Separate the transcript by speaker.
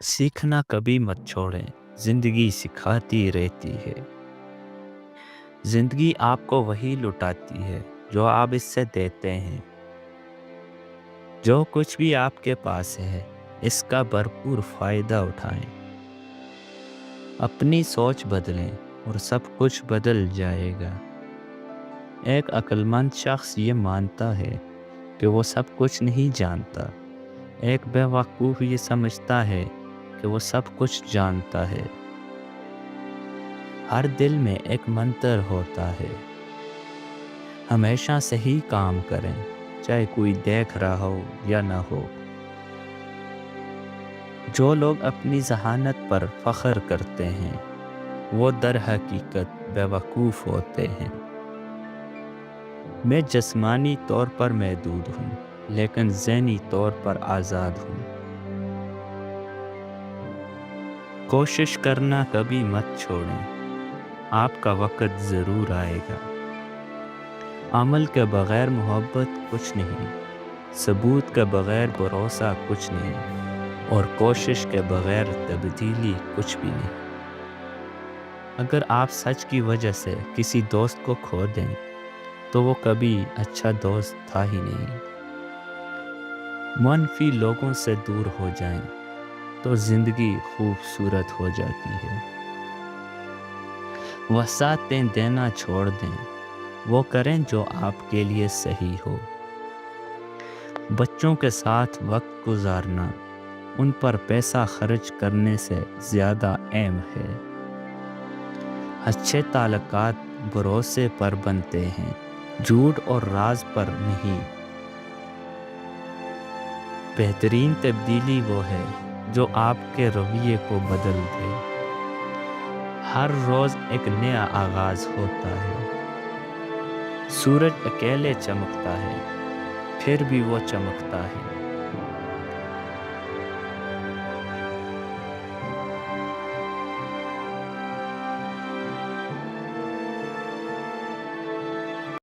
Speaker 1: सीखना कभी मत छोड़ें। जिंदगी सिखाती रहती है। जिंदगी आपको वही लुटाती है जो आप इससे देते हैं। जो कुछ भी आपके पास है, इसका भरपूर फायदा उठाएं। अपनी सोच बदलें और सब कुछ बदल जाएगा। एक अक्लमंद शख्स ये मानता है कि वो सब कुछ नहीं जानता। एक बेवकूफ़ ये समझता है कि वो सब कुछ जानता है। हर दिल में एक मंत्र होता है। हमेशा सही काम करें, चाहे कोई देख रहा हो या ना हो। जो लोग अपनी जहानत पर फख्र करते हैं, वो दर हकीकत बेवकूफ़ होते हैं। मैं जिस्मानी तौर पर महदूद हूँ, लेकिन ज़हनी तौर पर आज़ाद हूँ। कोशिश करना कभी मत छोड़ें। आपका वक़्त ज़रूर आएगा। अमल के बग़ैर मोहब्बत कुछ नहीं, सबूत के बग़ैर भरोसा कुछ नहीं, और कोशिश के बग़ैर तब्दीली कुछ भी नहीं। अगर आप सच की वजह से किसी दोस्त को खो दें, तो वो कभी अच्छा दोस्त था ही नहीं। मनफी लोगों से दूर हो जाएं, तो ज़िंदगी खूबसूरत हो जाती है। वसातें देना छोड़ दें, वो करें जो आपके लिए सही हो। बच्चों के साथ वक्त गुजारना उन पर पैसा खर्च करने से ज़्यादा अहम है। अच्छे ताल्लुकात भरोसे पर बनते हैं, झूठ और राज पर नहीं। बेहतरीन तब्दीली वो है जो आपके रवैये को बदल दे। हर रोज़ एक नया आगाज़ होता है। सूरज अकेले चमकता है, फिर भी वो चमकता है।